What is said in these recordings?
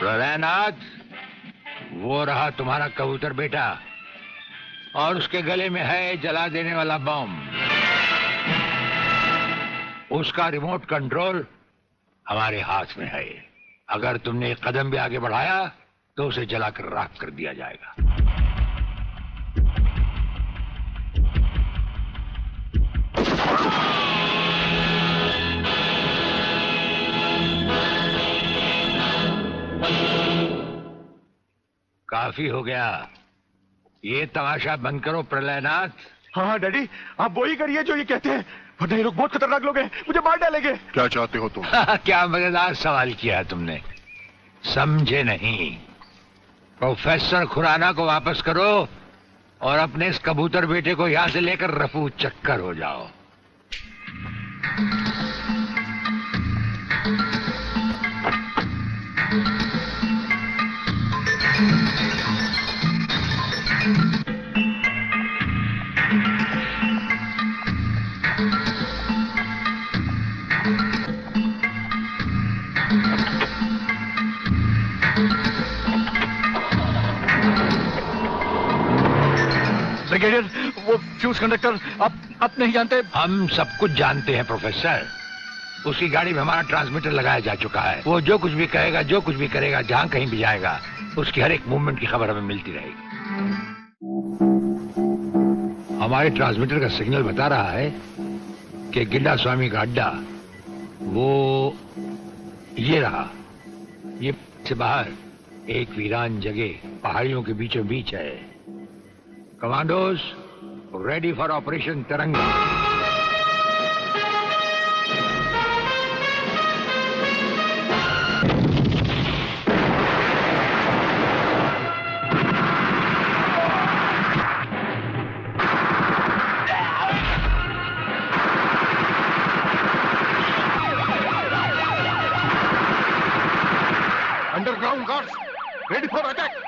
प्रलयनाथ, वो रहा तुम्हारा कबूतर बेटा और उसके गले में है जला देने वाला बम। उसका रिमोट कंट्रोल हमारे हाथ में है। अगर तुमने एक कदम भी आगे बढ़ाया तो उसे जलाकर राख कर दिया जाएगा। काफी हो गया, ये तमाशा बंद करो प्रलयनाथ। हाँ डैडी, आप वो ही करिए जो ये कहते हैं, वरना ये लोग बहुत खतरनाक लोग हैं, मुझे मार डालेंगे। क्या चाहते हो तुम? क्या मजेदार सवाल किया है तुमने, समझे नहीं। प्रोफेसर खुराना को वापस करो और अपने इस कबूतर बेटे को यहां से लेकर रफू चक्कर हो जाओ। ब्रिगेडियर, वो फ्यूज कंडक्टर आप नहीं जानते? हम सब कुछ जानते हैं प्रोफेसर। उसकी गाड़ी में हमारा ट्रांसमीटर लगाया जा चुका है। वो जो कुछ भी कहेगा, जो कुछ भी करेगा, जहां कहीं भी जाएगा, उसकी हर एक मूवमेंट की खबर हमें मिलती रहेगी। हमारे ट्रांसमीटर का सिग्नल बता रहा है कि गिड्डा स्वामी का अड्डा वो ये रहा। ये से बाहर एक वीरान जगह पहाड़ियों के बीचों बीच है। कमांडोज रेडी फॉर ऑपरेशन तिरंगा। Underground guards ready for attack.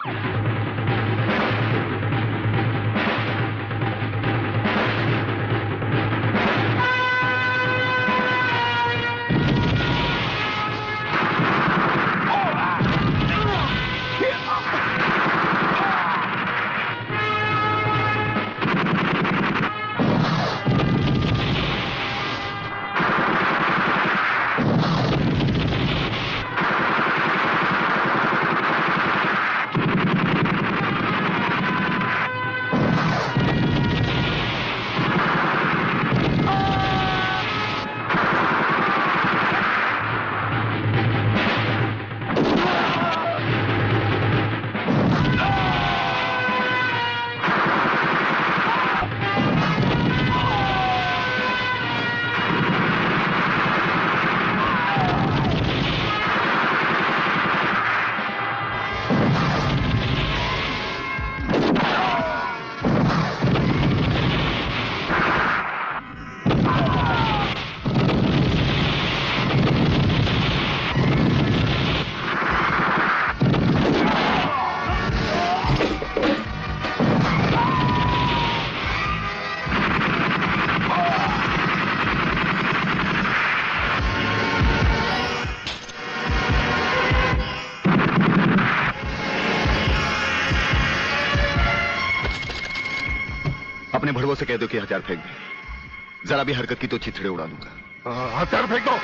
अपने भड़वों से कह दो कि हथियार फेंक दे। जरा भी हरकत की तो चिथड़े उड़ा दूंगा। हथियार फेंक दो।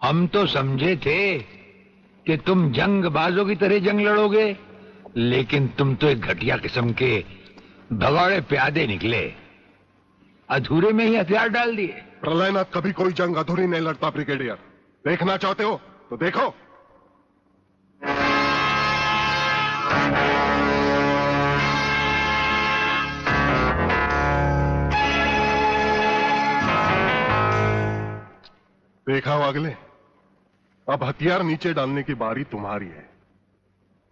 हम तो समझे थे कि तुम जंगबाजों की तरह जंग लड़ोगे, लेकिन तुम तो एक घटिया किस्म के भगौड़े प्यादे निकले। अधूरे में ही हथियार डाल दिए। प्रलयनाथ कभी कोई जंग अधूरी नहीं लड़ता ब्रिगेडियर। देखना चाहते हो तो देखो। देखा हो अगले, अब हथियार नीचे डालने की बारी तुम्हारी है।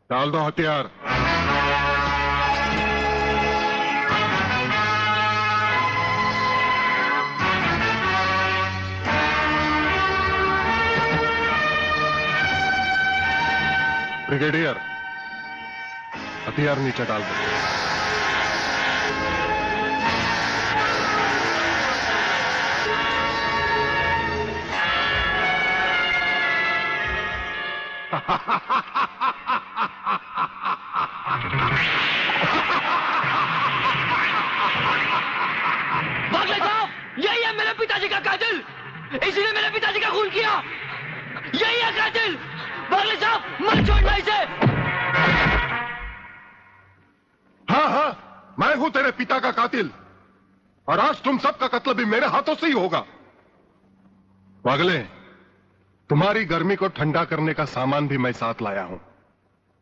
डाल दो हथियार। ब्रिगेडियर, हथियार नीचे डाल दो। पिताजी का कातिल, इसीने मेरे पिताजी का खून किया। यही है कातिल। बागले साहब, मत छोड़ना इसे। हाँ हाँ, मैं हूं तेरे पिता का कातिल, और आज तुम सबका कत्ल भी मेरे हाथों से ही होगा। पागले, तुम्हारी गर्मी को ठंडा करने का सामान भी मैं साथ लाया हूं।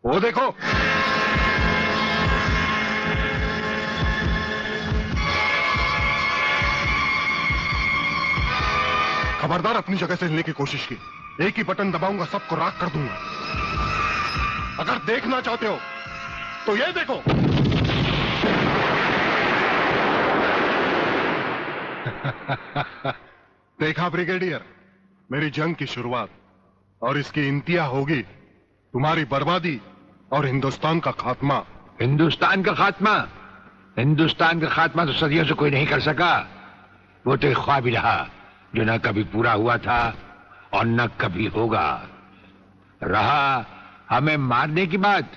वो देखो। खबरदार अपनी जगह से हिलने की कोशिश की। एक ही बटन दबाऊंगा, सबको राख कर दूंगा। अगर देखना चाहते हो तो ये देखो। देखा ब्रिगेडियर, मेरी जंग की शुरुआत, और इसकी इंतहा होगी तुम्हारी बर्बादी और हिंदुस्तान का खात्मा। हिंदुस्तान का खात्मा? हिंदुस्तान का खात्मा तो सदियों से कोई नहीं कर सका। वो तो एक ख्वाब ही रहा जो न कभी पूरा हुआ था और न कभी होगा। रहा हमें मारने की बात,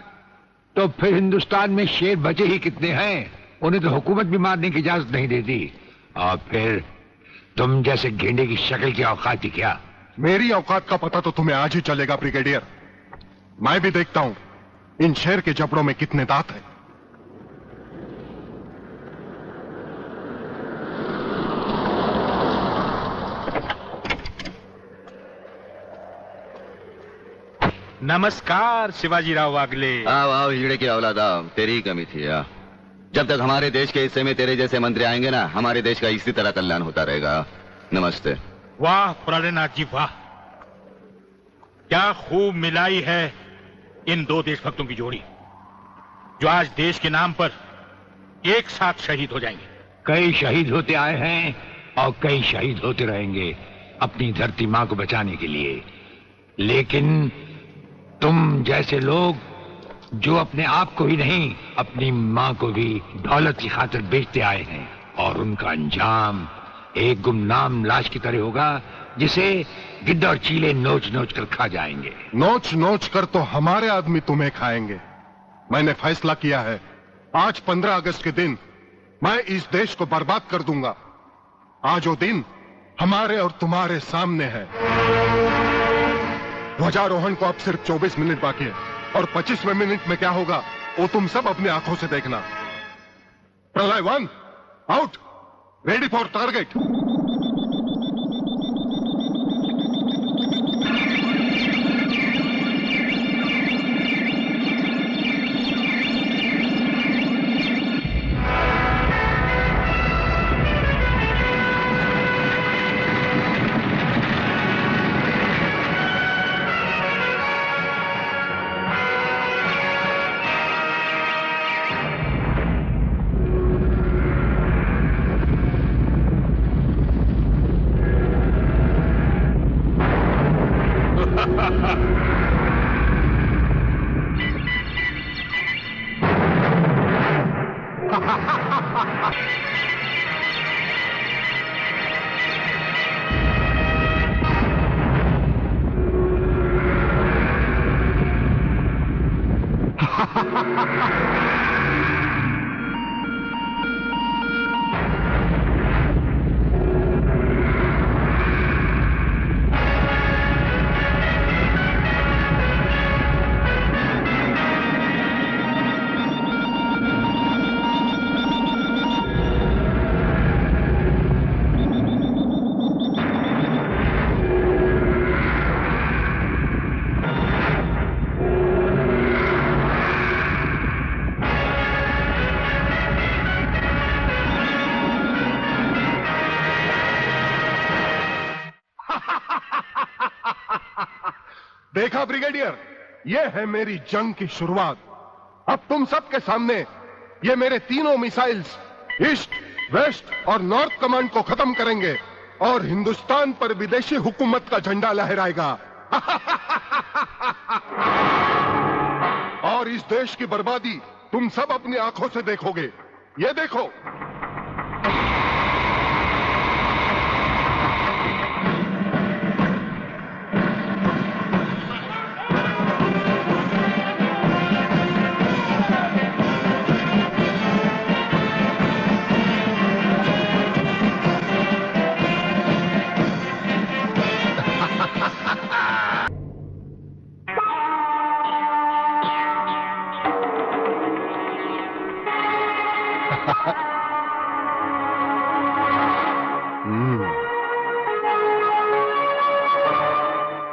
तो फिर हिंदुस्तान में शेर बचे ही कितने हैं? उन्हें तो हुकूमत भी मारने की इजाजत नहीं देती। और फिर तुम जैसे गेंडे की शक्ल की औकात ही क्या? मेरी औकात का पता तो तुम्हें आज ही चलेगा ब्रिगेडियर। मैं भी देखता हूं इन शेर के जबड़ों में कितने दांत हैं। नमस्कार शिवाजीराव वागले। आओ आओ हिजड़े की औलादा, तेरी ही कमी थी यार। जब तक हमारे देश के हिस्से में तेरे जैसे मंत्री आएंगे ना, हमारे देश का इसी तरह कल्याण होता रहेगा। नमस्ते। वाह प्राणनाथ जी वाह, क्या खूब मिलाई है इन दो देशभक्तों की जोड़ी, जो आज देश के नाम पर एक साथ शहीद हो जाएंगे। कई शहीद होते आए हैं और कई शहीद होते रहेंगे अपनी धरती मां को बचाने के लिए। लेकिन तुम जैसे लोग जो अपने आप को ही नहीं, अपनी मां को भी दौलत की खातिर बेचते आए हैं, और उनका अंजाम एक गुमनाम लाश की तरह होगा जिसे गिद्ध और चीले नोच नोच कर खा जाएंगे। नोच नोच कर तो हमारे आदमी तुम्हें खाएंगे। मैंने फैसला किया है, आज 15 अगस्त के दिन मैं इस देश को बर्बाद कर दूंगा। आज वो दिन हमारे और तुम्हारे सामने है। ध्वजारोहण को अब सिर्फ 24 मिनट बाकी है, और 25वें मिनट में क्या होगा वो तुम सब अपनी आंखों से देखना। प्रलय 1 आउट, रेडी फॉर टारगेट। देखा ब्रिगेडियर, ये है मेरी जंग की शुरुआत। अब तुम सबके सामने ये मेरे तीनों मिसाइल्स ईस्ट, वेस्ट और नॉर्थ कमांड को खत्म करेंगे, और हिंदुस्तान पर विदेशी हुकूमत का झंडा लहराएगा। और इस देश की बर्बादी तुम सब अपनी आंखों से देखोगे। ये देखो।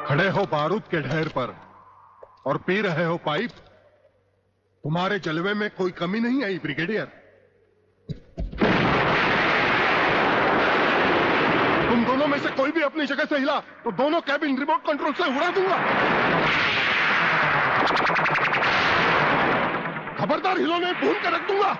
खड़े हो बारूद के ढेर पर और पी रहे हो पाइप। तुम्हारे जलवे में कोई कमी नहीं आई ब्रिगेडियर। तुम दोनों में से कोई भी अपनी जगह से हिला तो दोनों कैबिन रिमोट कंट्रोल से उड़ा दूंगा। खबरदार हिलोने भून कर रख दूंगा।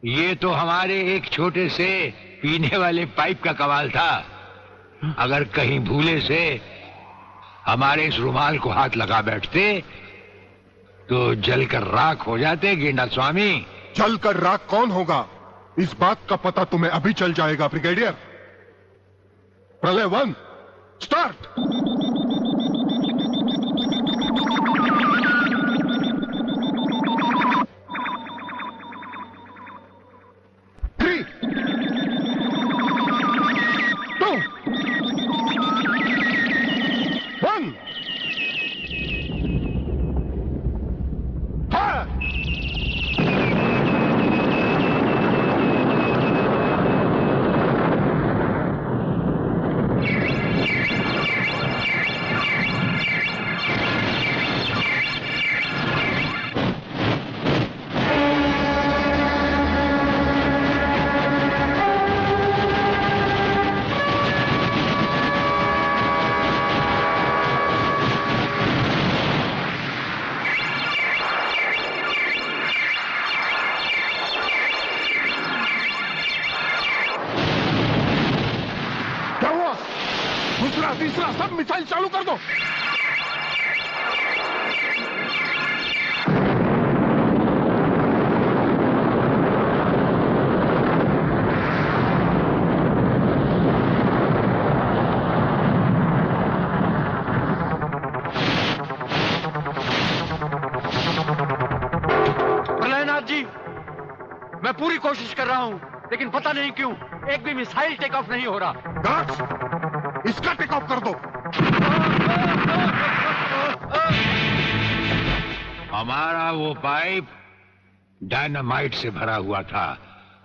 ये तो हमारे एक छोटे से पीने वाले पाइप का कमाल था। अगर कहीं भूले से हमारे इस रुमाल को हाथ लगा बैठते तो जलकर राख हो जाते गेंडा स्वामी। जलकर राख कौन होगा इस बात का पता तुम्हें अभी चल जाएगा ब्रिगेडियर। प्रलय 1 स्टार्ट। तीसरा सब मिसाइल चालू कर दो। प्रलयनाथ जी, मैं पूरी कोशिश कर रहा हूं, लेकिन पता नहीं क्यों एक भी मिसाइल टेक ऑफ नहीं हो रहा। इसका टेक ऑफ कर दो। हमारा वो पाइप डायनामाइट से भरा हुआ था।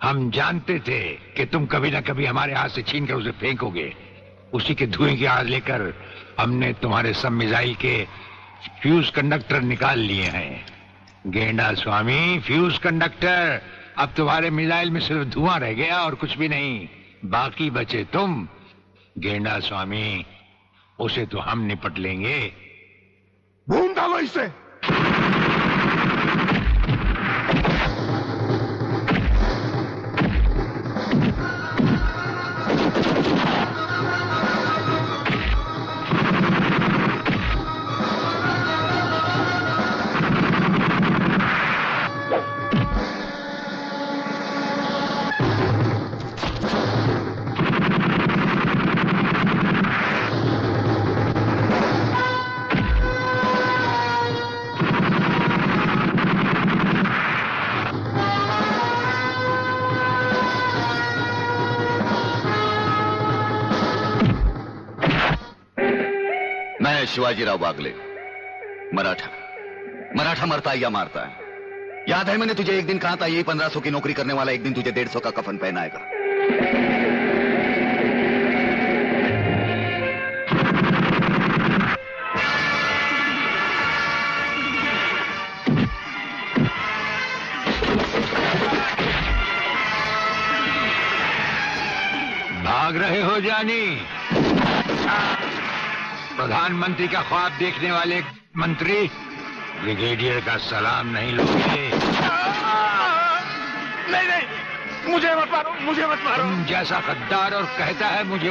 हम जानते थे कि तुम कभी ना कभी हमारे हाथ से छीन कर उसे फेंकोगे। उसी के धुएं की आग लेकर हमने तुम्हारे सब मिसाइल के फ्यूज कंडक्टर निकाल लिए हैं। गेंडा स्वामी, फ्यूज कंडक्टर। अब तुम्हारे मिसाइल में सिर्फ धुआं रह गया और कुछ भी नहीं। बाकी बचे तुम। गेंडा स्वामी, उसे तो हम निपट लेंगे। भून डालो इसे। शिवाजीराव बागले, मराठा मरता है या मारता है। याद है मैंने तुझे एक दिन कहा था, यही 1500 की नौकरी करने वाला एक दिन तुझे 150 का कफन पहनाएगा। भाग रहे हो जानी? प्रधानमंत्री का ख्वाब देखने वाले मंत्री ब्रिगेडियर का सलाम नहीं लोगे? नहीं, मुझे मत मारो, मुझे मत मारो। तुम जैसा गद्दार और कहता है मुझे